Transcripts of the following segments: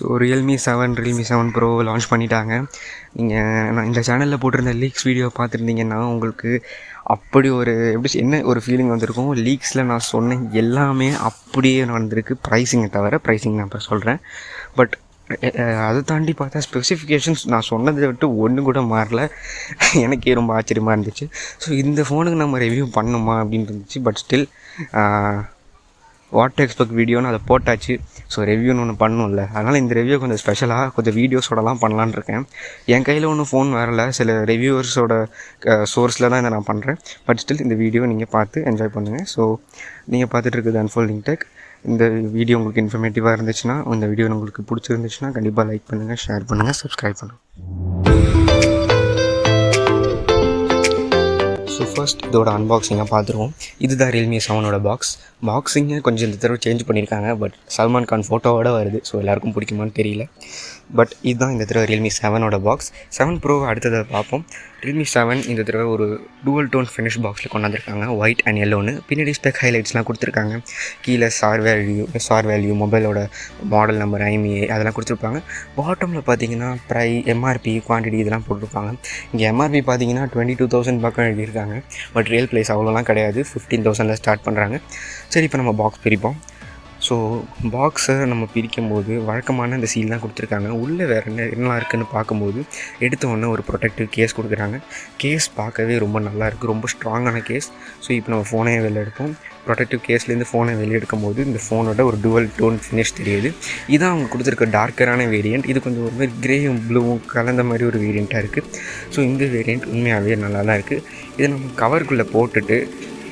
So Realme 7 Pro launch பண்ணிட்டாங்க. நான் இந்த சேனலில் போட்டிருந்த லீக்ஸ் வீடியோ பார்த்துருந்தீங்கன்னா உங்களுக்கு அப்படி ஒரு என்ன ஒரு ஃபீலிங் வந்திருக்கும். லீக்ஸில் நான் சொன்ன எல்லாமே அப்படியே நடந்திருக்கு. ப்ரைஸிங்கை தவிர ப்ரைஸிங் நான் இப்போ சொல்கிறேன். பட் அதை தாண்டி பார்த்தா ஸ்பெசிஃபிகேஷன்ஸ் நான் சொன்னதை விட்டு ஒன்று கூட மாறல. எனக்கே ரொம்ப ஆச்சரியமாக இருந்துச்சு. ஸோ இந்த ஃபோனுக்கு நம்ம ரிவ்யூ பண்ணுமா அப்படின்னு இருந்துச்சு. பட் ஸ்டில் வாட் எக்ஸ்பெக்ட் வீடியோன்னு அதை போட்டாச்சு. ஸோ ரிவ்யூன்னு ஒன்று பண்ணணும்ல, அதனால் இந்த ரிவ்யூ கொஞ்சம் ஸ்பெஷலாக கொஞ்சம் வீடியோஸோடலாம் பண்ணலான்னு இருக்கேன். என் கையில் ஒன்றும் ஃபோன் வரல, சில ரிவ்யூவர்ஸோட சோர்ஸில் தான் இதை நான் பண்ணுறேன். பட் ஸ்டில் இந்த வீடியோ நீங்கள் பார்த்து என்ஜாய் பண்ணுங்கள். ஸோ நீங்கள் பார்த்துட்டு இருக்குது அன்ஃபோல்டிங் டெக். இந்த வீடியோ உங்களுக்கு இன்ஃபர்மேட்டிவாக இருந்துச்சுன்னா, இந்த வீடியோ உங்களுக்கு பிடிச்சிருந்துச்சுன்னா கண்டிப்பாக லைக் பண்ணுங்கள், ஷேர் பண்ணுங்கள், சப்ஸ்கிரைப் பண்ணுங்கள். ஸோ ஃபர்ஸ்ட் இதோட அன்பாக்சிங்காக பார்த்துருவோம். இதுதான் Realme 7ஓட பாக்ஸிங்கை கொஞ்சம் இந்த தடவை சேஞ்ச் பண்ணியிருக்காங்க. பட் சல்மான் கான் ஃபோட்டோவோட வருது. ஸோ எல்லாேருக்கும் பிடிக்குமான்னு தெரியல. பட் இதுதான் இந்த தடவை Realme 7ஓட பாக்ஸ். 7 Pro அடுத்ததை பார்ப்போம். Realme 7 இந்த தடவை ஒரு டூவல் டோன் ஃபினிஷ் பாக்ஸில் கொண்டாந்துருக்காங்க, ஒயிட் அண்ட் எல்லோன்னு. பின்னாடி ஸ்பெக் ஹைலைட்ஸ்லாம் கொடுத்துருக்காங்க. கீழே சார் வேல்யூ மொபைலோட மாடல் நம்பர், IMEI அதெல்லாம் கொடுத்துருப்பாங்க. பாட்டமில் பார்த்தீங்கன்னா MRP குவான்டிட்டி இதெல்லாம் போட்டிருப்பாங்க. இங்கே MRP பார்த்தீங்கன்னா 22,000 பக்கம் எழுதியிருக்காங்க. பட் ரியல் ப்ரைஸ் அவ்வளோலாம் கிடையாது, 15,000 ஸ்டார்ட் பண்ணுறாங்க. சரி, இப்போ நம்ம பாக்ஸ் பிரிப்போம். ஸோ பாக்ஸை நம்ம பிரிக்கும் போது வழக்கமான இந்த சீல் தான் கொடுத்துருக்காங்க. உள்ளே வேறு என்னெல்லாம் இருக்குதுன்னு பார்க்கும்போது எடுத்த உடனே ஒரு ப்ரொடெக்டிவ் கேஸ் கொடுக்குறாங்க. கேஸ் பார்க்கவே ரொம்ப நல்லாயிருக்கு, ரொம்ப ஸ்ட்ராங்கான கேஸ். ஸோ இப்போ நம்ம ஃபோனே வெளில எடுப்போம். ப்ரொடெக்டிவ் கேஸ்லேருந்து ஃபோனை வெளியே எடுக்கும்போது இந்த ஃபோனோட ஒரு டுவல் டோன் ஃபினிஷ் தெரியுது. இதான் அவங்க கொடுத்துருக்க டார்க்கரான வேரியண்ட். இது கொஞ்சம் ஒரு மாதிரி க்ரேயும் ப்ளூவும் கலந்த மாதிரி ஒரு வேரியண்ட்டாக இருக்குது. ஸோ இந்த வேரியண்ட் உண்மையாகவே நல்லா தான் இருக்குது. இதை நம்ம கவருக்குள்ளே போட்டுட்டு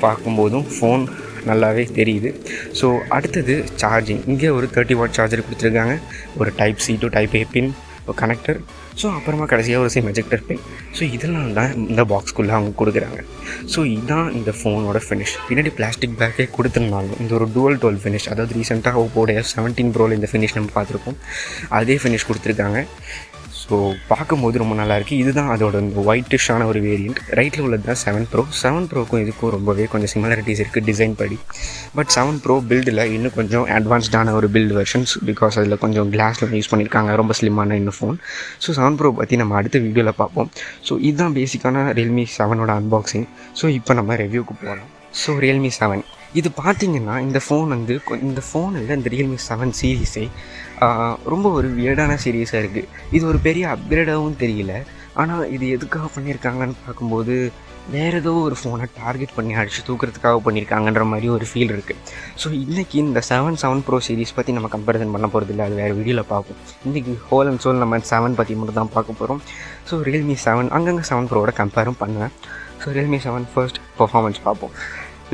பார்க்கும்போதும் ஃபோன் நல்லாவே தெரியுது. ஸோ அடுத்தது சார்ஜிங். இங்கே ஒரு 30 வாட் சார்ஜர் கொடுத்துருக்காங்க, ஒரு Type C to Type A பின், ஒரு கனெக்டர். ஸோ அப்புறமா கடைசியாக ஒரு சிம் எஜெக்டர் பின். ஸோ இதெல்லாம் தான் இந்த பாக்ஸ்க்குள்ளே அவங்க கொடுக்குறாங்க. ஸோ இதுதான் இந்த ஃபோனோட ஃபினிஷ். பின்னாடி பிளாஸ்டிக் பேக்கே கொடுத்துருந்தாலும் இந்த ஒரு டூவல் டோல் ஃபினிஷ், அதாவது ரீசெண்டாக ஓப்போடைய 17 Proவில் இந்த ஃபினிஷ் நம்ம பார்த்துருக்கோம், அதே ஃபினிஷ் கொடுத்துருக்காங்க. ஸோ பார்க்கும்போது ரொம்ப நல்லாயிருக்கு. இதுதான் அதோட இந்த ஒயிட்டிஷான ஒரு வேரியண்ட். ரைட்டில் உள்ளது தான் 7 Pro. 7 Proக்கும் இதுக்கும் ரொம்பவே கொஞ்சம் சிமிலாரிட்டிஸ் இருக்குது டிசைன் படி. பட் 7 Pro பில்டில் இன்னும் கொஞ்சம் அட்வான்ஸ்டான ஒரு பில்டு வெர்ஷன்ஸ், பிகாஸ் அதில் கொஞ்சம் கிளாஸில் யூஸ் பண்ணியிருக்காங்க, ரொம்ப ஸ்லிம்மான இன்னும் ஃபோன். ஸோ 7 Pro பற்றி நம்ம அடுத்த வீடியோவில் பார்ப்போம். ஸோ இதுதான் பேசிக்கான Realme 7ஓட அன்பாக்சிங். ஸோ இப்போ நம்ம ரிவ்யூக்கு போகலாம். ஸோ Realme 7 இது பார்த்திங்கன்னா இந்த ஃபோனில் இந்த Realme 7 சீரீஸே ரொம்ப ஒரு வியர்டான சீரீஸாக இருக்குது. இது ஒரு பெரிய அப்கிரேடாகவும் தெரியல. ஆனால் இது எதுக்காக பண்ணியிருக்காங்கன்னு பார்க்கும்போது வேறு ஏதோ ஒரு ஃபோனை டார்கெட் பண்ணி அடித்து தூக்கிறதுக்காக பண்ணியிருக்காங்கன்ற மாதிரி ஒரு ஃபீல் இருக்குது. ஸோ இன்றைக்கி இந்த 7 Pro சீரீஸ் பற்றி நம்ம கம்பேரிசன் பண்ண போகிறது இல்லை, அது வேறு வீடியோவில் பார்ப்போம். இன்றைக்கி ஹோல் அண்ட் சோல் நம்ம 7 பற்றி மட்டும் தான் பார்க்க போகிறோம். ஸோ Realme 7 அங்கங்கே 7 Proவோட கம்பேரும் பண்ணுவேன். ஸோ Realme 7 ஃபர்ஸ்ட் பர்ஃபார்மன்ஸ் பார்ப்போம்.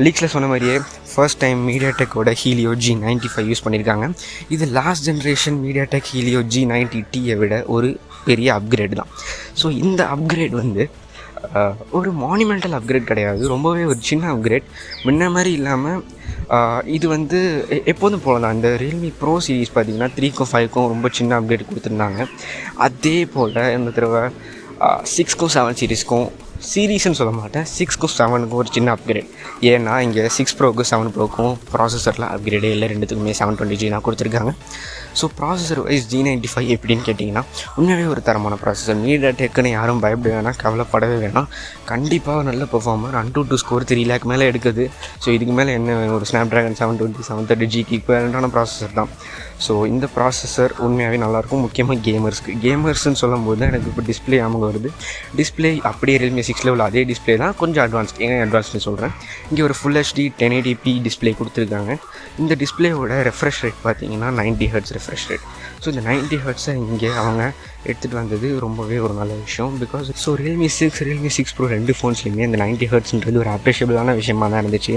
லீக்ஸில் சொன்ன மாதிரியே ஃபர்ஸ்ட் டைம் MediaTekோட Helio G95 யூஸ் பண்ணியிருக்காங்க. இது லாஸ்ட் ஜென்ரேஷன் MediaTek Helio G90Tயை விட ஒரு பெரிய அப்கிரேட் தான். ஸோ இந்த அப்கிரேட் ஒரு மானுமெண்டல் அப்கிரேட் கிடையாது, ரொம்பவே ஒரு சின்ன அப்கிரேட். முன்ன மாதிரி இல்லாமல் இது எப்போதும் போல தான். இந்த Realme Pro சீரீஸ் பார்த்திங்கன்னா 3க்கும் 5க்கும் ரொம்ப சின்ன அப்கிரேட் கொடுத்துருந்தாங்க. அதே போல் இந்த தடவை 6க்கும் 7 சீரீஸ்ன்னு சொல்ல மாட்டேன், 6க்கும் 7க்கும் ஒரு சின்ன அப்கிரேட். ஏன்னா இங்கே 6 Proக்கும் 7 Proக்கும் ப்ராசஸரில் அப்கிரேடே இல்லை, ரெண்டுத்துக்குமே 720G தான் கொடுத்துருக்காங்க. ஸோ ப்ராசஸர் வைஸ் G95 எப்படின்னு கேட்டிங்கன்னா உண்மையாகவே ஒரு தரமான ப்ராசஸர். MediaTekன்னு யாரும் பயப்பட வேணாம், கவலைப்படவே வேணாம். கண்டிப்பாக நல்ல பெர்ஃபார்மர். 122 ஸ்கோர் 3 lakh மேலே எடுக்குது. ஸோ இதுக்கு மேலே என்ன, ஒரு Snapdragon 720 730Gக்கு ஈக்குவலண்டான ப்ராசஸர் தான். ஸோ இந்த ப்ராசஸர் உண்மையாகவே நல்லாயிருக்கும், முக்கியமாக கேமர்ஸ்ன்னு சொல்லும்போது தான் எனக்கு இப்போ டிஸ்பிளே ஆமாங்க வருது. டிஸ்பிளே அப்படியே Realme 6ல் உள்ள அதே டிஸ்பிளே தான், கொஞ்சம் அட்வான்ஸ்னு சொல்கிறேன். இங்கே ஒரு Full HD 1080p டிஸ்பிளே கொடுத்துருக்காங்க. இந்த டிஸ்பிளேயோட ரெஃப்ரெஷ் ரேட் பார்த்தீங்கன்னா 90 Hz ரெஃப்ரெஷ் ரேட். ஸோ இந்த 90 Hz இங்கே அவங்க எடுத்துகிட்டு வந்தது ரொம்பவே ஒரு நல்ல விஷயம். பிகாஸ் Realme 6 Pro ரெண்டு ஃபோன்ஸ்லையுமே இந்த 90 Hzன்றது ஒரு அப்ரிஷியபிளான விஷயமாக தான் இருந்துச்சு.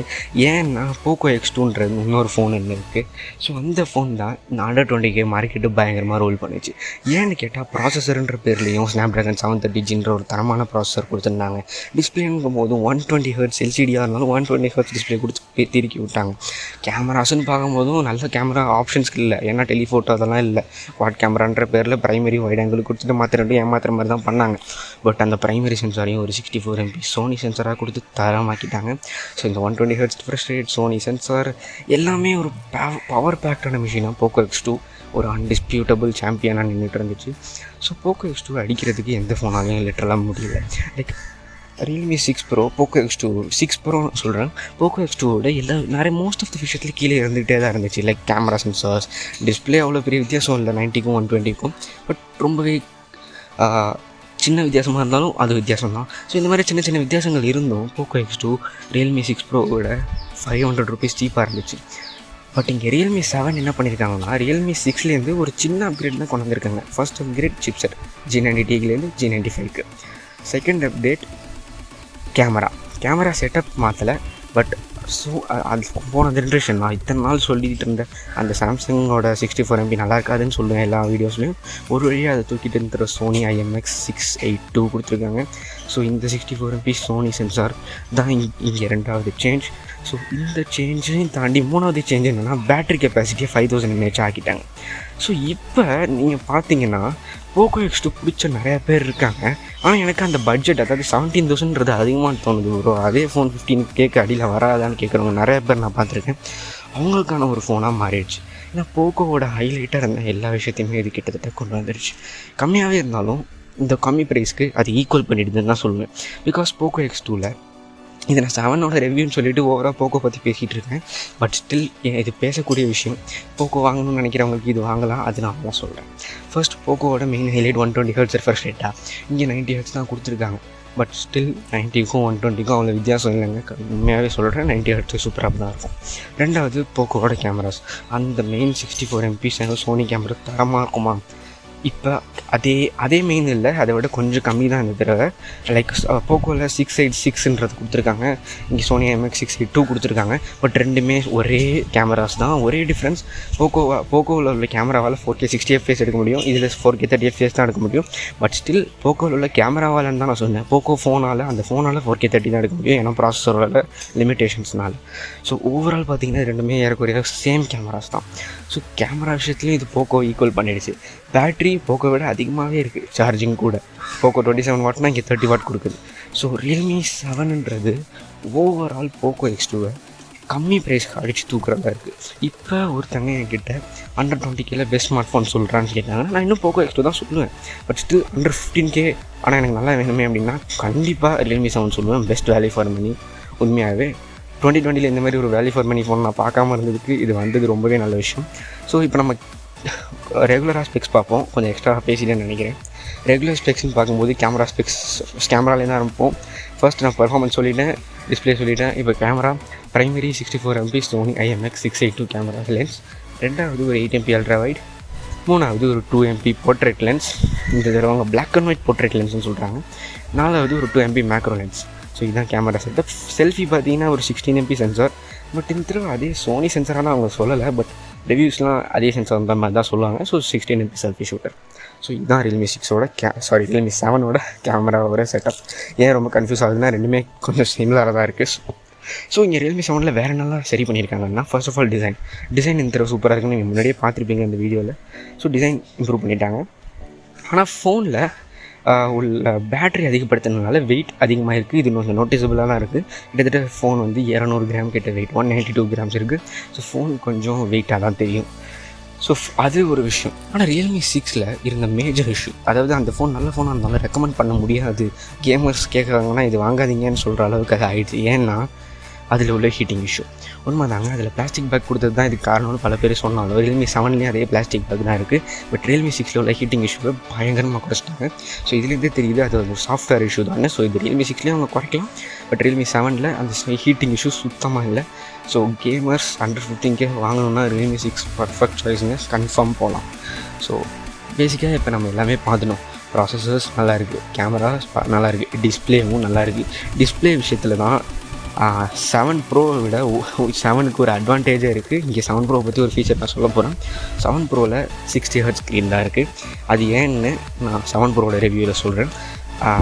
ஏன்னா Poco X2ன்றது இன்னொரு ஃபோன் இருக்குது. ஸோ அந்த ஃபோன் தான் இந்த 120K மார்க்கெட்டு பயங்கரமாக ரோல் பண்ணிச்சு. ஏன்னு கேட்டால் ப்ராசஸர்ன்ற பேர்லேயும் Snapdragon 730Gன்ற ஒரு தரமான ப்ராசஸர் கொடுத்துருந்தாங்க. டிஸ்பிளேங்கும் போது 120 Hz எல்சிடியாக இருந்தாலும் 120 Hz டிஸ்பிளே கொடுத்து திருக்கி விட்டாங்க. கேமராஸ்ன்னு பார்க்கும்போதும் நல்ல கேமரா ஆப்ஷன்ஸ்க்கு இல்லை, ஏன்னா டெலிஃபோட்டோ அதெல்லாம் இல்லை. குவாட் கேமரான்ற பேரில் ப்ரைமரி வைட் ஆங்கிள் கொடுத்துட்டு ஏமாத்துற மாதிரி தான் பண்ணாங்க. பட் அந்த ப்ரைமரி சென்சாரையும் ஒரு 64 MP சோனி சென்சாராக கொடுத்து தரமாக்கிட்டாங்க. ஸோ இந்த 120 Hz refresh rate, Sony sensor எல்லாமே ஒரு பவர் பேக்டான மிஷினாக Poco X2 ஒரு அன்டிஸ்பியூட்டபிள் சாம்பியனாக நின்றுட்டு இருந்துச்சு. ஸோ போக்கோ X2 அடிக்கிறதுக்கு எந்த ஃபோனாலையும் லிட்டரலாக முடியல. Like Realme 6 Pro, Poco X2, 6 Pro சொல்கிறேன். Poco X2வோட நிறைய மோஸ்ட் ஆஃப் த விஷயத்துல கீழே இருந்துகிட்டே தான் இருந்துச்சு. லைக் கேமரா சென்சார்ஸ், டிஸ்பிளே அவ்வளோ பெரிய வித்தியாசம் இல்லை 90க்கும் 120க்கும். பட் ரொம்பவே சின்ன வித்தியாசமாக இருந்தாலும் அது வித்தியாசம் தான். ஸோ இந்த மாதிரி சின்ன சின்ன வித்தியாசங்கள் இருந்தும் Poco X2 Realme 6 Proவோட 500 rupees சீப்பாக இருந்துச்சு. பட் இங்கே Realme 7 என்ன பண்ணியிருக்காங்கன்னா Realme 6லேருந்து ஒரு சின்ன அப்கிரேட் தான் கொண்டு வந்திருக்காங்க. ஃபர்ஸ்ட் அப்கிரேட் சிப்செட் G90Tலேருந்து G95க்கு. செகண்ட் அப்டேட் கேமரா செட்டப் மாற்றலை. பட் ஸோ அது போன ஜென்ரேஷன் நான் இத்தனை நாள் சொல்லிகிட்டு இருந்தேன் அந்த சாம்சங்கோட 64 MB நல்லா இருக்காதுன்னு சொல்லுவேன் எல்லா வீடியோஸ்லையும். ஒரு வழியாக அதை தூக்கிட்டு இருக்கிற Sony IMX682 கொடுத்துருக்காங்க. ஸோ இந்த 64 MB Sony சென்சார் தான் இங்கே ரெண்டாவது சேஞ்ச். ஸோ இந்த சேஞ்சையும் தாண்டி மூணாவது சேஞ்ச் என்னென்னா பேட்டரி கெப்பாசிட்டியை 5000 mAh ஆக்கிட்டாங்க. ஸோ இப்போ நீங்கள் பார்த்தீங்கன்னா Poco X2 பிடிச்ச நிறையா பேர் இருக்காங்க. ஆனால் எனக்கு அந்த பட்ஜெட் அதாவது 17,000ன்றது அதிகமாக தோணுது ப்ரோ. அதே ஃபோன் 15K அடியில் வராதான்னு கேட்குறவங்க நிறைய பேர் நான் பார்த்துருக்கேன். அவங்களுக்கான ஒரு ஃபோனாக மாறிடுச்சு. ஏன்னா போக்கோவோட ஹைலைட்டாக இருந்த எல்லா விஷயத்தையுமே இது கிட்டத்தட்ட கொண்டு வந்துடுச்சு. கம்மியாகவே இருந்தாலும் இந்த கம்மி ப்ரைஸ்க்கு அது ஈக்குவல் பண்ணிடுதுன்னு தான் சொல்லுவேன். பிகாஸ் Poco X2வில் இது நான் 7ஓட ரிவ்யூன்னு சொல்லிவிட்டு ஓவராக போக்கோ பற்றி பேசிகிட்டு இருக்கேன். பட் ஸ்டில் இது பேசக்கூடிய விஷயம். போக்கோ வாங்கணும்னு நினைக்கிறவங்களுக்கு இது வாங்கலாம், அது நான் தான் சொல்கிறேன். ஃபர்ஸ்ட் போக்கோவோட மெயின் ஹைலைட் 120 Hz ரெஃப்ரெஷ் ரேட்டாக இங்கே 90 Hz தான் கொடுத்துருக்காங்க. பட் ஸ்டில் 90க்கும் 120க்கும் அவ்வளோ வித்தியாசம் இல்லைங்க. உண்மையாகவே சொல்கிறேன் 90 Hz சூப்பராக தான் இருக்கும். ரெண்டாவது போக்கோவோட கேமராஸ், அந்த மெயின் 64 MP சோனி கேமரா தரமாக இருக்குமா? இப்போ அதே மெயின் இல்லை, அதை விட கொஞ்சம் கம்மி தான் இந்த தடவை. லைக் போக்கோவில் 686ன்றது கொடுத்துருக்காங்க, இங்கே Sony IMX682 கொடுத்துருக்காங்க. பட் ரெண்டுமே ஒரே கேமராஸ் தான். ஒரே டிஃப்ரென்ஸ், போக்கோவில் உள்ள கேமராவால் 4K 60 FPS எடுக்க முடியும், இதில் 4K 30 FPS தான் எடுக்க முடியும். பட் ஸ்டில் போக்கோவில் உள்ள கேமராவாலன்னு தான் நான் சொன்னேன். போக்கோ அந்த ஃபோனால் 4K 30 தான் எடுக்க முடியும், ஏன்னா ப்ராசஸரோட லிமிடேஷன்ஸ்னால. ஸோ ஓவரால் பார்த்தீங்கன்னா ரெண்டுமே ஏறக்குறைய சேம் கேமராஸ் தான். ஸோ கேமரா விஷயத்துலையும் இது போக்கோ ஈக்குவல் பண்ணிடுச்சு. பேட்ரி போக்கோ விட அதிகமாகவே இருக்குது. சார்ஜிங் கூட போக்கோ 27 வாட்னா இங்கே 30 வாட் கொடுக்குது. ஸோ Realme 7ன்றது ஓவரால் Poco X2வை கம்மி ப்ரைஸ்க்கு அடித்து தூக்குறதா இருக்குது. இப்போ ஒருத்தங்க என்கிட்ட அண்டர் 20Kல பெஸ்ட் ஸ்மார்ட் ஃபோன் சொல்கிறான்னு கேட்டாங்கன்னா நான் இன்னும் Poco X2 தான் சொல்லுவேன். பட் ஸ்டில் அண்டர் 15K ஆனால் எனக்கு நல்லா வேணுமே அப்படின்னா கண்டிப்பாக Realme 7 சொல்லுவேன். Best value for money. உண்மையாகவே 2020 இந்த மாதிரி ஒரு வேல்யூ ஃபார் மணி ஃபோன் நான் பார்க்காம இருந்ததுக்கு இது வந்தது ரொம்பவே நல்ல விஷயம். ஸோ இப்போ நம்ம ரெகுலராக ஸ்பெக்ஸ் பார்ப்போம். கொஞ்சம் எக்ஸ்ட்ராக பேசிட்டேன்னு நினைக்கிறேன். ரெகுலர் ஸ்பெக்ஸ்ன்னு பார்க்கும்போது கேமராலேருந்து ஆரம்பிப்போம். ஃபர்ஸ்ட் நான் பெர்ஃபார்மன்ஸ் சொல்லிட்டேன், டிஸ்பிளே சொல்லிட்டேன். இப்போ camera primary 64 MP Sony IMX682 camera lens. ரெண்டாவது ஒரு 8 MP அல்ட்ரா வைட். மூணாவது ஒரு 2 MP போர்ட்ரேட் லென்ஸ். இந்த தடவை அவங்க பிளாக் அண்ட் ஒயிட் போர்ட்ரேட் லென்ஸ்னு சொல்கிறாங்க. நாலாவது ஒரு 2 MP மேக்ரோ லென்ஸ். ஸோ இதுதான் கேமரா செட்டப். செல்ஃபி பார்த்தீங்கன்னா ஒரு 16 MP சென்சார். பட் இந்த தடவை அதே சோனி சென்சாரான அவங்க சொல்லலை. பட் ரிவ்யூஸ்லாம் அதே சென்சார் அந்த மாதிரி தான் சொல்லுவாங்க. So 16 MP selfie shooter. So இதுதான் Realme 6ஓட Realme 7ஓட கேமராவோட செட்டப். ஏன் ரொம்ப கன்ஃபியூஸ் ஆகுதுன்னா ரெண்டுமே கொஞ்சம் சிமிலராக தான் இருக்குது. ஸோ இங்கே Realme 7ல் வேறு நல்லா சரி பண்ணியிருக்காங்கன்னா ஃபர்ஸ்ட் ஆஃப் ஆல் டிசைன் இந்த தடவை சூப்பராக இருக்குன்னு நீங்கள் முன்னாடியே பார்த்துருப்பீங்க இந்த வீடியோவில். ஸோ டிசைன் இம்ப்ரூவ் பண்ணிட்டாங்க. ஆனால் ஃபோனில் உள்ள பேட்டரி அதிகப்படுத்தினால வெயிட் அதிகமாக இருக்குது. இது கொஞ்சம் நோட்டிசபிளாக தான் இருக்குது. கிட்டத்தட்ட ஃபோன் 200 கிராம் கிட்ட வெயிட் 192 கிராம்ஸ் இருக்குது. ஸோ ஃபோன் கொஞ்சம் வெயிட்டாக தான் தெரியும். ஸோ அது ஒரு விஷயம். ஆனால் Realme 6ல் இருந்த மேஜர் இஷ்யூ, அதாவது அந்த ஃபோன் நல்ல ஃபோனாக இருந்தாலும் ரெக்கமெண்ட் பண்ண முடியாது, கேமர்ஸ் கேட்குறாங்கன்னா இது வாங்காதீங்கன்னு சொல்கிற அளவுக்கு அது ஆகிடுச்சு. ஏன்னா அதில் உள்ள ஹீட்டிங் இஷ்யூ. உண்மை தாங்க, அதில் பிளாஸ்டிக் பேக் கொடுத்தது தான் இதுக்கு காரணம்னு பல பேர் சொன்னாலும் Realme 7லேயும் அதே பிளாஸ்டிக் பேக் தான் இருக்குது. பட் Realme 6ல் உள்ள ஹீட்டிங் இஷ்யூவை பயங்கரமாக குறைச்சிட்டாங்க. ஸோ இதுலேருந்தே தெரியுது அது ஒரு சாஃப்ட்வேர் இஷ்யூ தானே. ஸோ இது Realme 6லேயும் அவங்க குறைக்கலாம். பட் Realme 7ல் அந்த ஹீட்டிங் இஷ்யூ சுத்தமாக இல்லை. ஸோ கேமர்ஸ் அண்டர் 15K வாங்கணுன்னா Realme 6 பர்ஃபெக்ட் சாய்ஸுங்க, கன்ஃபார்ம் போகலாம். ஸோ பேசிக்காக இப்போ நம்ம எல்லாமே பார்த்துனோம். ப்ராசஸர்ஸ் நல்லா இருக்குது, கேமரா நல்லா இருக்குது, டிஸ்பிளேவும் நல்லா இருக்குது. டிஸ்பிளே விஷயத்தில் தான் 7 Proவை விட 7க்கு ஒரு அட்வான்டேஜாக இருக்குது. இங்கே 7 Pro பற்றி ஒரு ஃபீச்சர் நான் சொல்ல போகிறேன். 7 Proவில் 60 Hz ஸ்க்ரீன் தான் இருக்குது. அது ஏன்னு நான் 7 Proவோட ரிவ்யூவில் சொல்கிறேன்.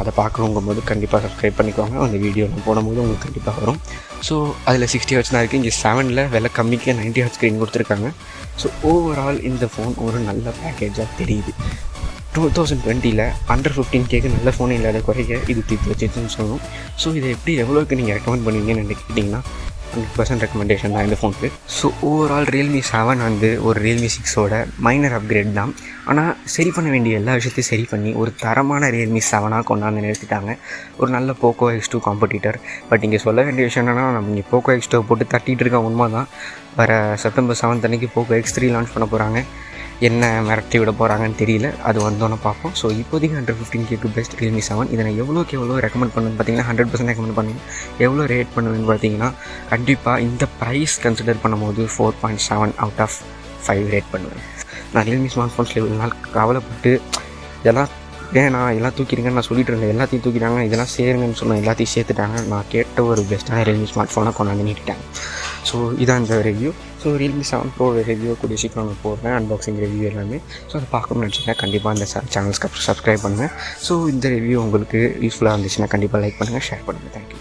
அதை பார்க்கணுங்கும் போது கண்டிப்பாக சப்ஸ்கிரைப் பண்ணிக்கோங்க. அந்த வீடியோ நான் போடும்போது உங்களுக்கு கண்டிப்பாக வரும். ஸோ அதில் 60 Hz தான் இருக்குது. இங்கே 7ல் விலை கம்மிக்கு 90 Hz ஸ்க்ரீன் கொடுத்துருக்காங்க. ஸோ ஓவரால் இந்த ஃபோன் ஒரு நல்ல பேக்கேஜாக தெரியுது. 2020ல் அண்டர் 15Kக்கு நல்ல ஃபோன் இல்லாத குறைய இது தீர்த்து வச்சுன்னு சொல்லணும். ஸோ இதை எவ்வளோக்கு நீங்கள் ரெக்கமெண்ட் பண்ணுவீங்கன்னு கேட்டிங்கன்னா 100% ரெக்கமெண்டேஷன் தான் இந்த ஃபோனுக்கு. ஸோ ஓவரால் ரியல்மி 7 வந்து ஒரு ரியல்மி 6ஓட மைனர் அப்கிரேட் தான். ஆனால் சரி பண்ண வேண்டிய எல்லா விஷயத்தையும் சரி பண்ணி ஒரு தரமான ரியல்மி 7ஆக கொண்டாந்து நிறுத்திட்டாங்க. ஒரு நல்ல போக்கோ X2 காம்படிட்டர். பட் இங்கே சொல்ல வேண்டிய விஷயம் என்னென்னா, நம்ம இங்கே போக்கோ X2 போட்டு தட்டிகிட்டு இருக்க உண்மை தான். வர செப்டம்பர் 7 அன்றைக்கி போக்கோ X3 லான்ச் பண்ண போகிறாங்க. என்ன மிரட்டி விட போகிறாங்கன்னு தெரியல, அது வந்தோன்னே பார்ப்போம். ஸோ இப்போதைக்கு 115K பெஸ்ட் ரியல்மி 7. இதை நான் எவ்வளோ ரெக்கமெண்ட் பண்ணுவேன்னு பார்த்தீங்கன்னா 100% ரெக்கமெண்ட் பண்ணுவேன். எவ்வளோ ரேட் பண்ணுவேன்னு பார்த்தீங்கன்னா கண்டிப்பாக இந்த ப்ரைஸ் கன்சிடர் பண்ணும்போது 4.7 அவுட் ஆஃப் 5 ரேட் பண்ணுவேன். நான் ரியல்மி ஸ்மார்ட் ஃபோன்ஸில் இவ்வளோ நாள் கவலைப்பட்டு இதெல்லாம் வேணாம் எல்லாம் தூக்கிடுங்கன்னு நான் சொல்லிட்டு இருந்தேன். எல்லாத்தையும் தூக்கிட்டாங்க, இதெல்லாம் சேருங்கன்னு சொன்னேன், எல்லாத்தையும் சேர்த்துட்டாங்க. நான் கேட்ட ஒரு பெஸ்ட்டான ரியல்மி ஸ்மார்ட் ஃபோனை கொண்டாந்து நீட்டிட்டாங்க. ஸோ இதான் இந்த review. So Realme 7 bro review கூடிய சீக்கிரம் நான் போடுறேன், அன்பாக்சிங் ரிவ்யூ எல்லாமே. ஸோ அதை பார்க்கணும்னு நினச்சிங்கன்னா கண்டிப்பாக இந்த சேனல்ஸ்க்கு சப்ஸ்கிரைப் பண்ணுங்கள். ஸோ இந்த ரிவ்யூ உங்களுக்கு யூஸ்ஃபுல்லாக இருந்துச்சுன்னா கண்டிப்பாக லைக் பண்ணுங்கள், ஷேர் பண்ணுங்கள். தேங்க்யூ.